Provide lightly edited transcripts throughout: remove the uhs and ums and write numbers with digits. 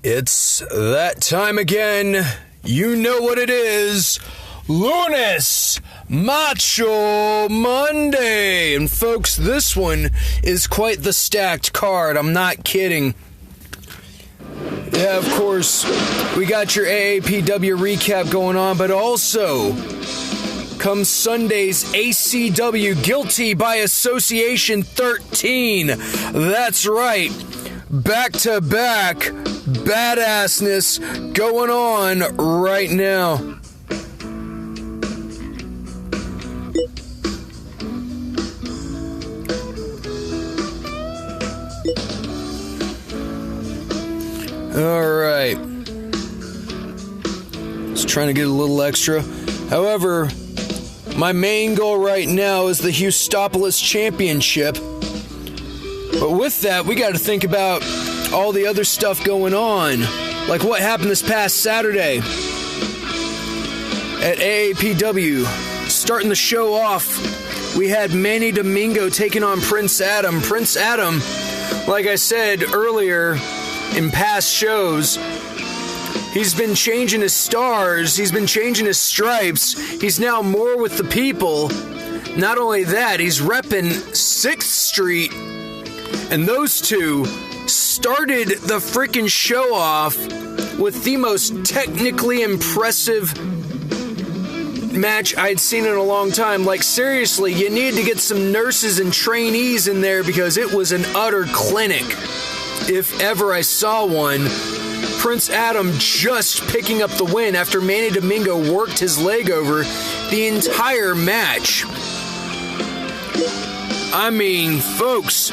It's that time again. You know what it is. LUNES MACHO Monday. And folks, this one is quite the stacked card. I'm not kidding. Yeah, of course, we got your AAPW recap going on, but also comes Sunday's ACW Guilty by Association 13. That's right. Back-to-back badassness going on right now. All right. Just trying to get a little extra. However, my main goal right now is the Houstopolis Championship. But with that, we got to think about all the other stuff going on. Like what happened this past Saturday at AAPW. Starting the show off, we had Manny Domingo taking on Prince Adam. Prince Adam, like I said earlier in past shows, he's been changing his stars. He's been changing his stripes. He's now more with the people. Not only that, he's repping 6th Street. And those two started the freaking show off with the most technically impressive match I'd seen in a long time. Like, seriously, you need to get some nurses and trainees in there because it was an utter clinic. If ever I saw one. Prince Adam just picking up the win after Manny Domingo worked his leg over the entire match. I mean, folks,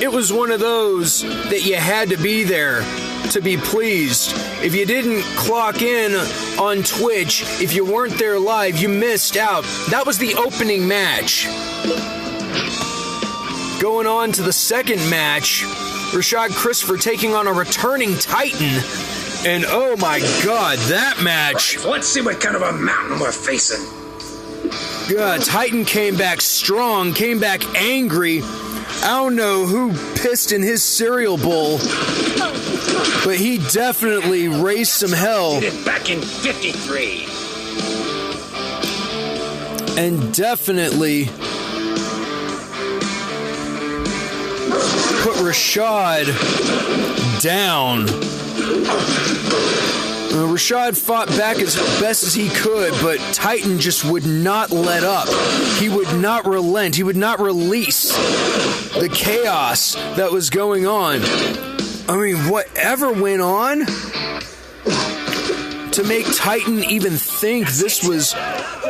it was one of those that you had to be there to be pleased. If you didn't clock in on Twitch, if you weren't there live, you missed out. That was the opening match. Going on to the second match, Rashad Christopher taking on a returning Titan. And oh my God, that match. Right, let's see what kind of a mountain we're facing. God, Titan came back strong, came back angry. I don't know who pissed in his cereal bowl, but he definitely raised some hell. Did it back in 53. And definitely put Rashad down. Rashad fought back as best as he could, but Titan just would not let up. He would not relent. He would not release the chaos that was going on. I mean, whatever went on to make Titan even think this was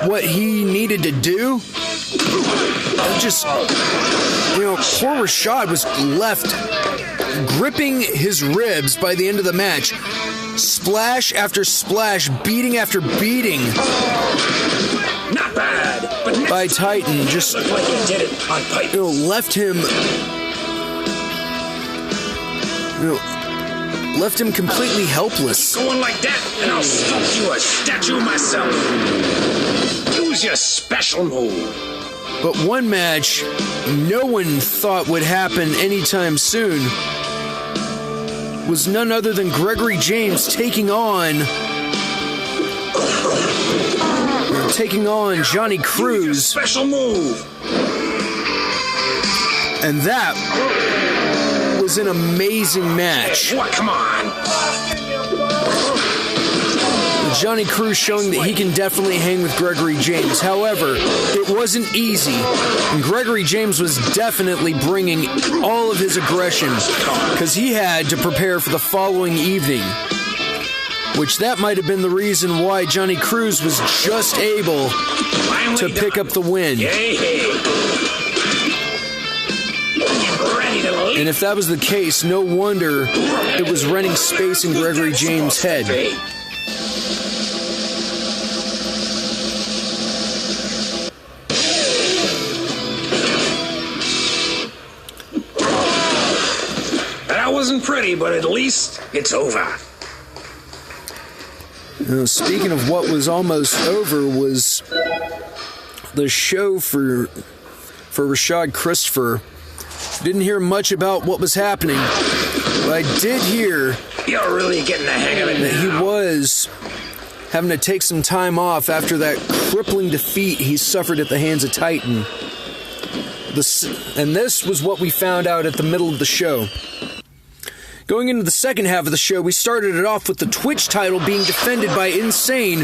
what he needed to do. Just, poor Rashad was left gripping his ribs by the end of the match. Splash after splash, beating after beating. Not bad, but by Titan. Just looked like he did it on pipe. Left him completely helpless. Keep going like that, and I'll sculpt you a statue myself. Use your special move. But one match no one thought would happen anytime soon was none other than Gregory James taking on Johnny Cruz. Special move. And that was an amazing match. Hey, what? Come on. Johnny Cruz showing that he can definitely hang with Gregory James. However, it wasn't easy, and Gregory James was definitely bringing all of his aggression because he had to prepare for the following evening, which that might have been the reason why Johnny Cruz was just able to pick up the win. And if that was the case, no wonder it was renting space in Gregory James' head. Wasn't pretty, but at least it's over. Speaking of what was almost over, was the show for Rashad Christopher. Didn't hear much about what was happening. But I did hear You're really getting the hang of it that he now. was having to take some time off after that crippling defeat he suffered at the hands of Titan. And this was what we found out at the middle of the show. Going into the second half of the show, we started it off with the Twitch title being defended by Insane,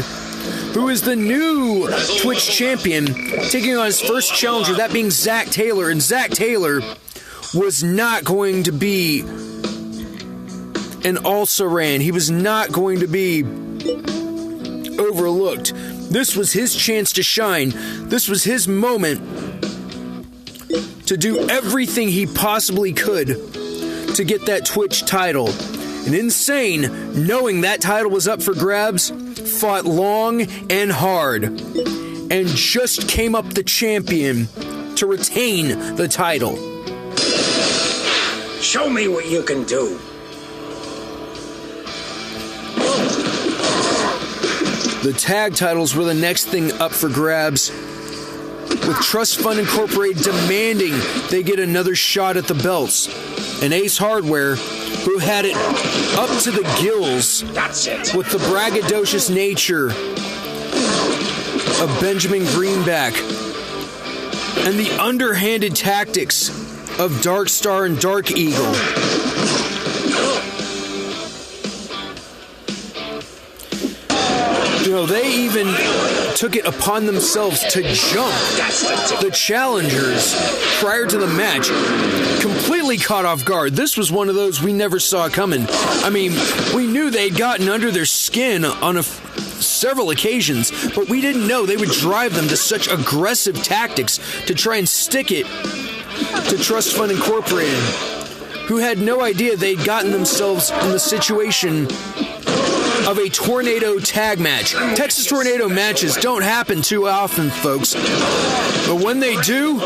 who is the new Twitch champion, taking on his first challenger, that being Zach Taylor. And Zach Taylor was not going to be an also-ran. He was not going to be overlooked. This was his chance to shine. This was his moment to do everything he possibly could to get that Twitch title. And Insane, knowing that title was up for grabs, fought long and hard and just came up the champion to retain the title. Show me what you can do. The tag titles were the next thing up for grabs, with Trust Fund Incorporated demanding they get another shot at the belts. And Ace Hardware, who had it up to the gills That's it. with the braggadocious nature of Benjamin Greenback and the underhanded tactics of Dark Star and Dark Eagle. You know, they even took it upon themselves to jump the challengers prior to the match, completely caught off guard. This was one of those we never saw coming. I mean, we knew they'd gotten under their skin on several occasions, but we didn't know they would drive them to such aggressive tactics to try and stick it to Trust Fund Incorporated, who had no idea they'd gotten themselves in the situation of a tornado tag match. Texas tornado matches don't happen too often, folks. But when they do,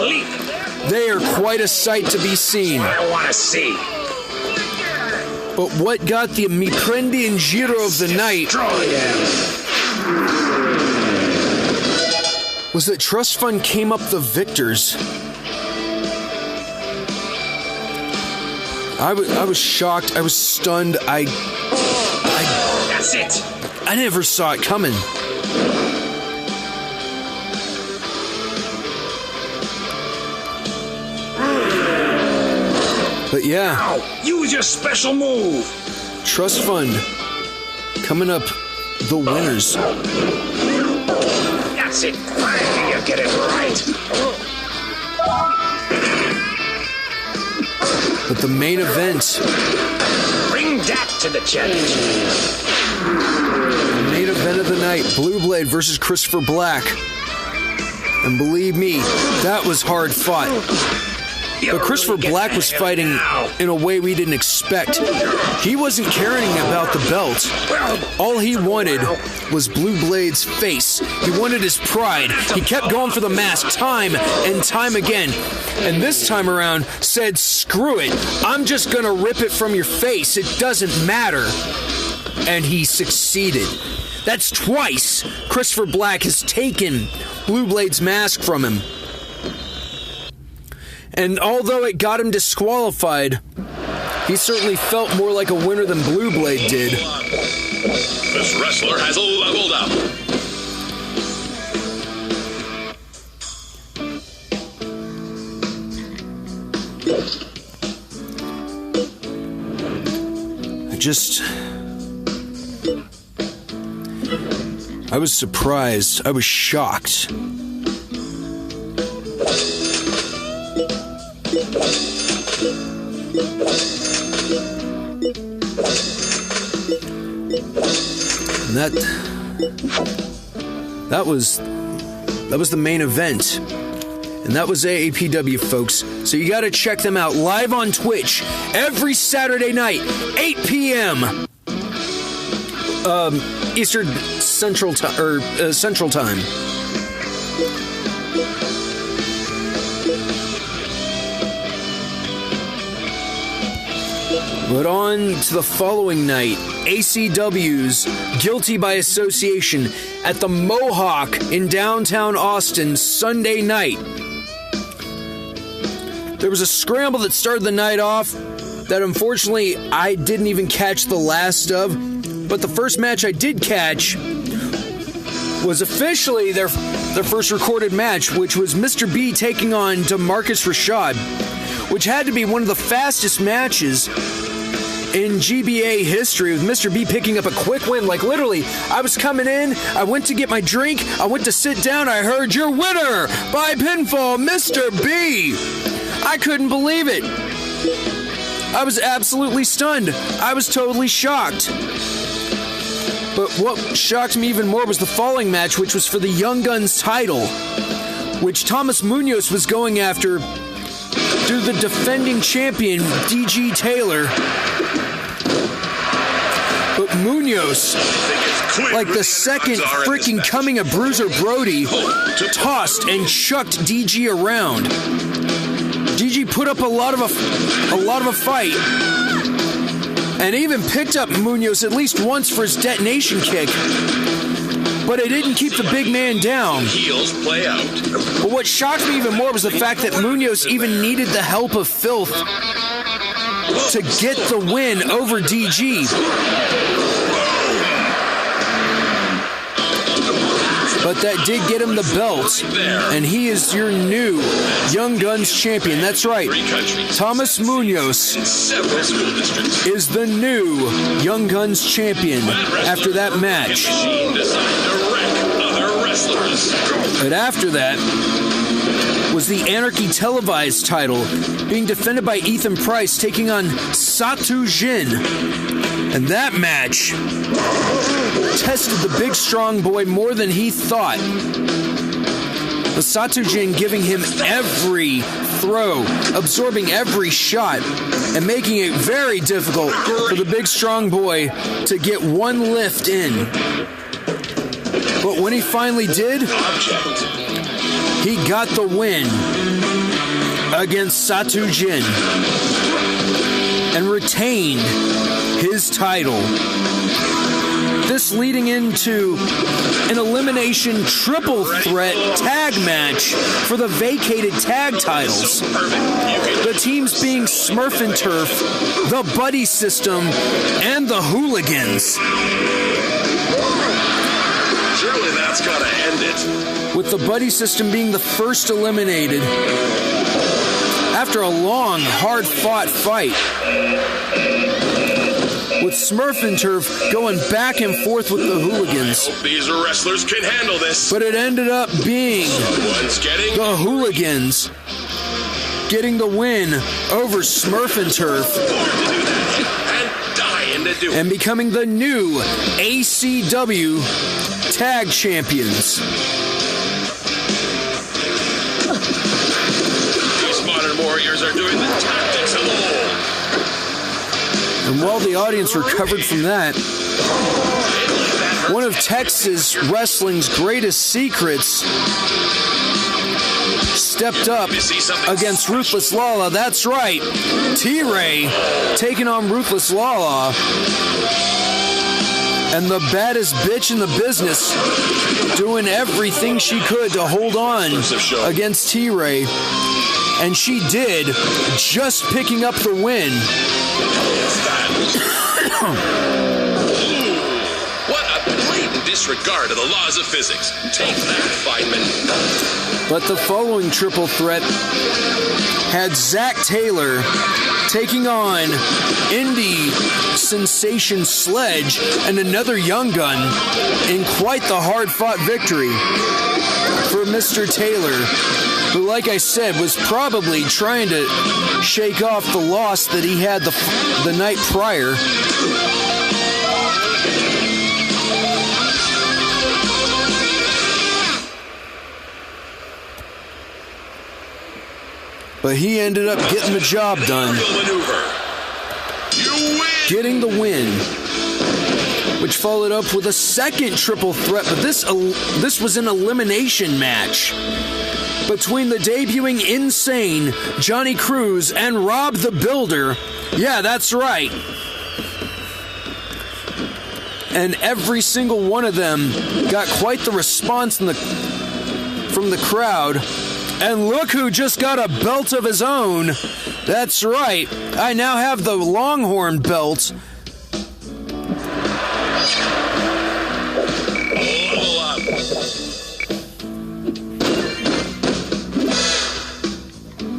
they are quite a sight to be seen. I want to see. But what got the Mi Prendi in Giro of the night was that Trust Fund came up the victors. I was shocked. I was stunned. That's it. I never saw it coming. But yeah, Now, use your special move. Trust Fund coming up the winners. That's it. Finally, you get it right. But the main event, Bring that to the challenge. the main event of the night, Blue Blade versus Christopher Black. And believe me, that was hard fought. But Christopher Black was fighting in a way we didn't expect. He wasn't caring about the belt. All he wanted was Blue Blade's face. He wanted his pride. He kept going for the mask time and time again. And this time around said, screw it. I'm just going to rip it from your face. It doesn't matter. And he succeeded. That's twice Christopher Black has taken Blue Blade's mask from him. And although it got him disqualified, he certainly felt more like a winner than Blue Blade did. This wrestler has leveled up. I was surprised. I was shocked. And that was the main event. And that was AAPW, folks. So you got to check them out live on Twitch every Saturday night, 8 p.m. Eastern Central Time. But on to the following night, ACW's Guilty by Association at the Mohawk in downtown Austin, Sunday night. There was a scramble that started the night off, that unfortunately I didn't even catch the last of. But the first match I did catch was officially their first recorded match, which was Mr. B taking on DeMarcus Rashad, which had to be one of the fastest matches in GBA history, with Mr. B picking up a quick win. Like, literally, I was coming in, I went to get my drink, I went to sit down, I heard, "Your winner by pinfall, Mr. B." I couldn't believe it. I was absolutely stunned. I was totally shocked. But what shocked me even more was the following match, which was for the Young Guns title, which Thomas Munoz was going after through the defending champion, DG Taylor. But Munoz, like the second freaking coming of Bruiser Brody, tossed and chucked DG around. DG put up a lot of a fight, and even picked up Munoz at least once for his detonation kick. But it didn't keep the big man down. Heels play out. But what shocked me even more was the fact that Munoz even needed the help of Filth to get the win over DG. But that did get him the belt, and he is your new Young Guns champion. That's right. Thomas Munoz is the new Young Guns champion after that match. But after that was the Anarchy Televised title being defended by Ethan Price taking on Satu Jin. And that match tested the big strong boy more than he thought. With Satu Jin giving him every throw, absorbing every shot, and making it very difficult for the big strong boy to get one lift in. But when he finally did, he got the win against Satu Jin and retained his title. This leading into an elimination triple threat tag match for the vacated tag titles. The teams being Smurf and Turf, the Buddy System, and the Hooligans. Surely that's gotta end it. With the Buddy System being the first eliminated after a long, hard-fought fight. With Smurf and Turf going back and forth with the Hooligans. These wrestlers can handle this. But it ended up being the Hooligans getting the win over Smurf and Turf and becoming the new ACW Tag Champions. These modern warriors are doing the tactics of old. And while the audience recovered from that, one of Texas wrestling's greatest secrets stepped up against Ruthless Lala. That's right, T-Ray taking on Ruthless Lala. And the baddest bitch in the business doing everything she could to hold on against T-Ray. And she did, just picking up the win. What a blatant disregard of the laws of physics. Take that, Feynman. But the following triple threat had Zach Taylor taking on Indie Sensation Sledge and another Young Gun in quite the hard-fought victory for Mr. Taylor, who, like I said, was probably trying to shake off the loss that he had the night prior. But he ended up getting the job done, getting the win, which followed up with a second triple threat. But this was an elimination match between the debuting Insane Johnny Cruz and Rob the Builder. Yeah, that's right. And every single one of them got quite the response from the crowd. And look who just got a belt of his own. That's right. I now have the Longhorn belt. Level up.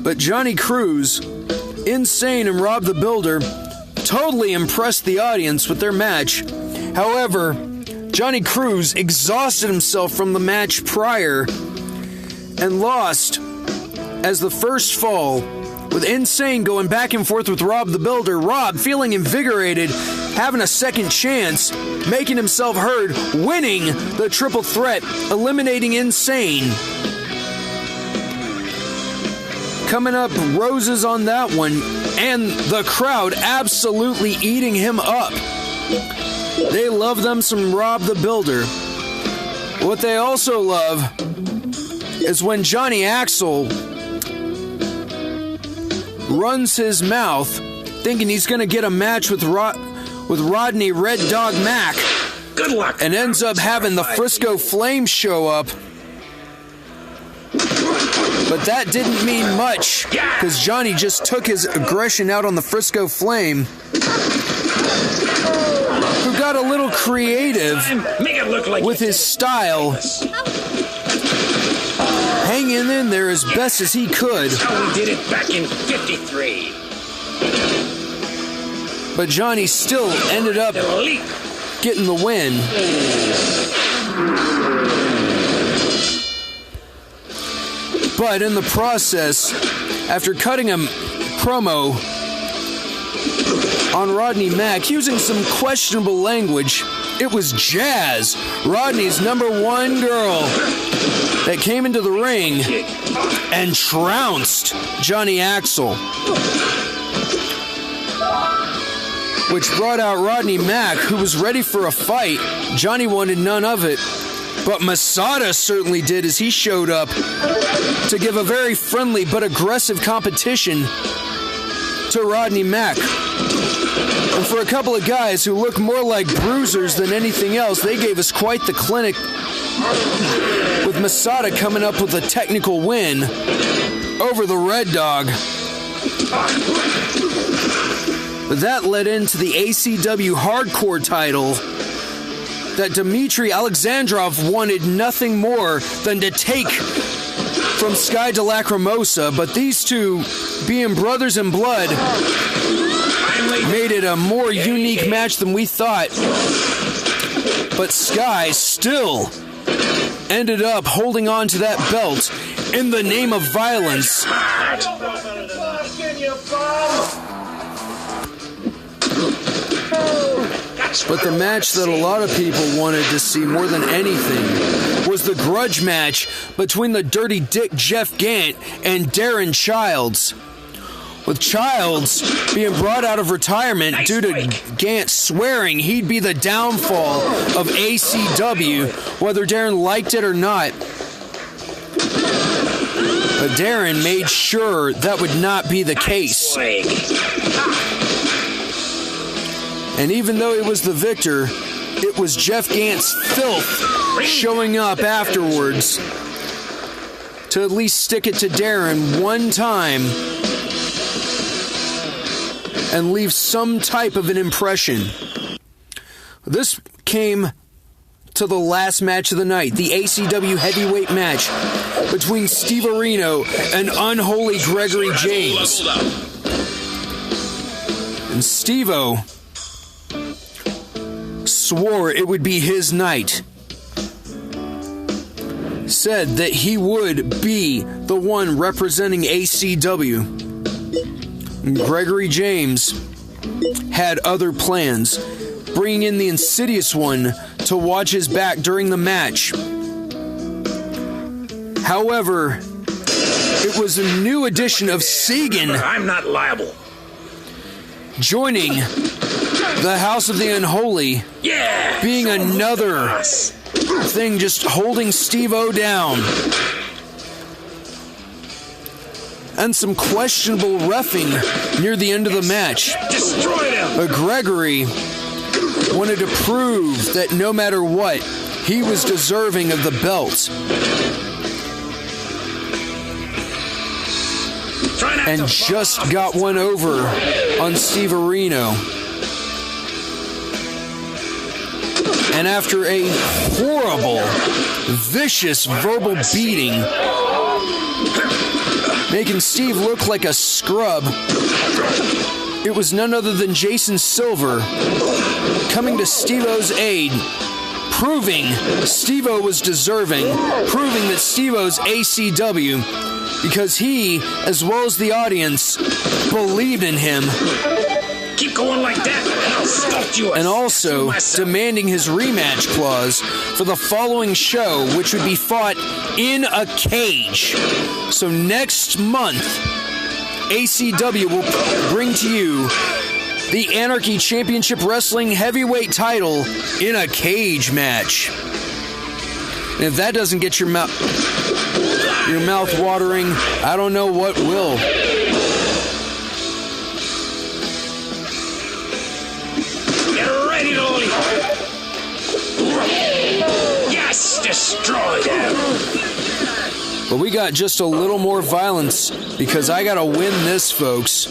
But Johnny Cruz, Insane, and Rob the Builder totally impressed the audience with their match. However, Johnny Cruz exhausted himself from the match prior and lost as the first fall, with Insane going back and forth with Rob the Builder. Rob, feeling invigorated, having a second chance, making himself heard, winning the triple threat, eliminating Insane. Coming up, roses on that one, and the crowd absolutely eating him up. They love them some Rob the Builder. What they also love is when Johnny Axel runs his mouth thinking he's going to get a match with Rodney Red Dog Mack. Good luck. And ends up having the Frisco Flames show up. But that didn't mean much, because Johnny just took his aggression out on the Frisco Flame, who got a little creative Make it look like with his style, hanging in there as best as he could. how we did it back in 53. But Johnny still ended up Elite. getting the win. But in the process, after cutting a promo on Rodney Mack using some questionable language, it was Jazz, Rodney's #1 girl, that came into the ring and trounced Johnny Axel, which brought out Rodney Mack, who was ready for a fight. Johnny wanted none of it, but Masada certainly did, as he showed up to give a very friendly but aggressive competition to Rodney Mack. And for a couple of guys who look more like bruisers than anything else, they gave us quite the clinic, with Masada coming up with a technical win over the Red Dog. But that led into the ACW Hardcore title that Dmitry Alexandrov wanted nothing more than to take from Sky de Lacrimosa, but these two, being brothers in blood, made it a more unique match than we thought. But Sky still ended up holding on to that belt in the name of violence. But the match that a lot of people wanted to see more than anything was the grudge match between the Dirty Dick Jeff Gant and Darren Childs. With Childs being brought out of retirement due to Gant swearing he'd be the downfall of ACW, whether Darren liked it or not. But Darren made sure that would not be the case. And even though he was the victor, it was Jeff Gant's filth showing up afterwards to at least stick it to Darren one time and leave some type of an impression. This came to the last match of the night, the ACW heavyweight match between Steve Areno and Unholy Gregory James. And Steve-O swore it would be his night. Said that he would be the one representing ACW. Gregory James had other plans, bringing in the Insidious One to watch his back during the match. However, it was a new edition of Sagan. I'm not liable. Joining the House of the Unholy, being another thing just holding Steve-O down. And some questionable reffing near the end of the match. Destroyed him. But Gregory wanted to prove that no matter what, he was deserving of the belt. Trying to and just got one over on Steve Areno. And after a horrible, vicious verbal beating, making Steve look like a scrub, it was none other than Jason Silver coming to Steve-O's aid, proving Steve-O was deserving, proving that Steve-O's ACW, because he, as well as the audience, believed in him. Keep going like that, and I'll stuff you. And also demanding his rematch clause for the following show, which would be fought in a cage. So next month, ACW will bring to you the Anarchy Championship Wrestling Heavyweight title in a cage match. And if that doesn't get your mouth watering, I don't know what will. Get ready to leave. Yes, destroy them. But we got just a little more violence because I gotta win this, folks.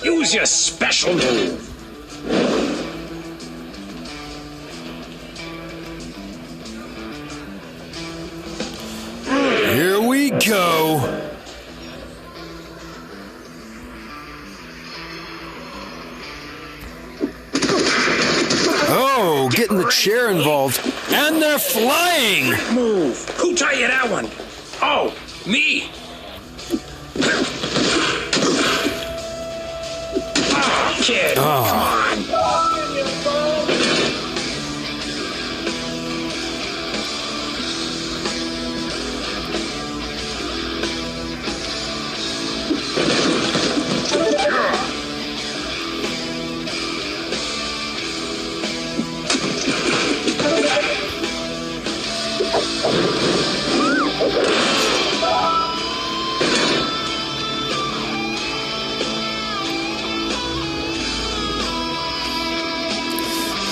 Use your special move. Here we go. Oh, getting the chair involved. And they're flying! Move. Who taught you that one? Oh, me. Oh, kid, come on.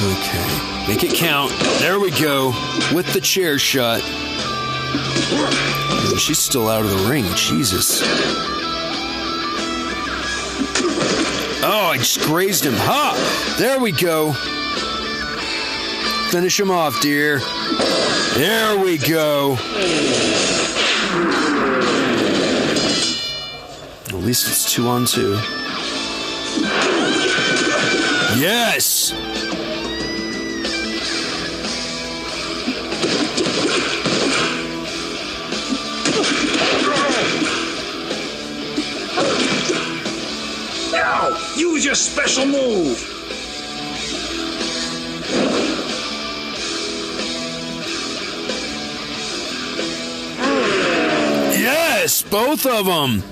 Okay, make it count. There we go. With the chair shot. Oh, she's still out of the ring. Jesus. Oh, I just grazed him. Ha! There we go. Finish him off, dear. There we go. At least it's 2-on-2. Yes! Now, use your special move. Yes, both of them.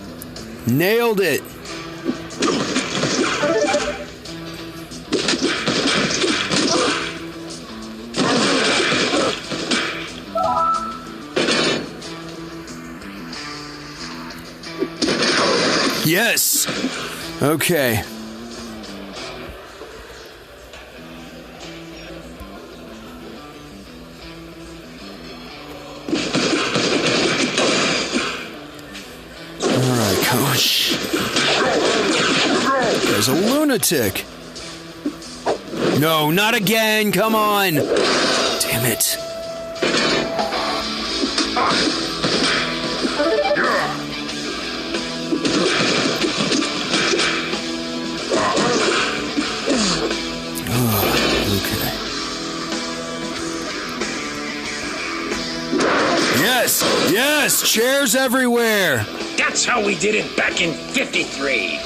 Nailed it. Yes. Okay. Alright, coach. There's a lunatic. No, not again. Come on. Damn it. Yes, yes, chairs everywhere. That's how we did it back in '53.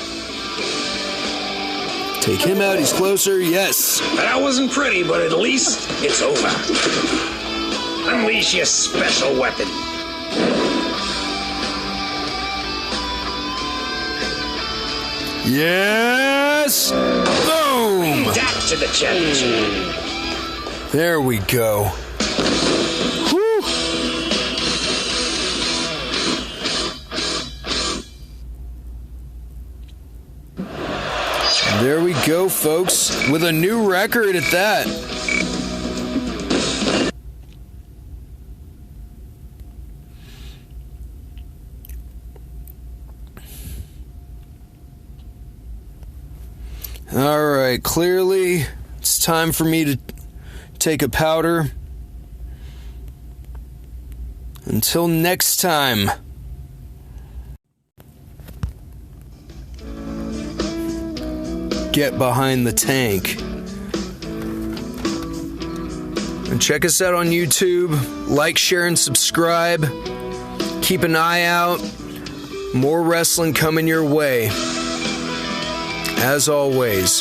Take him out, he's closer, yes. That wasn't pretty, but at least it's over. Unleash your special weapon. Yes! Boom! That to the championship. There we go. Whew. There we go, folks, with a new record at that. Alright, clearly it's time for me to take a powder. Until next time. Get behind the tank. And check us out on YouTube. Like, share, and subscribe. Keep an eye out. More wrestling coming your way. As always.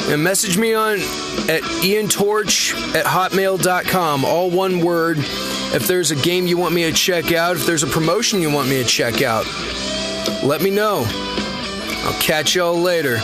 And message me at iantorch@hotmail.com. All one word. If there's a game you want me to check out, if there's a promotion you want me to check out, let me know. I'll catch y'all later.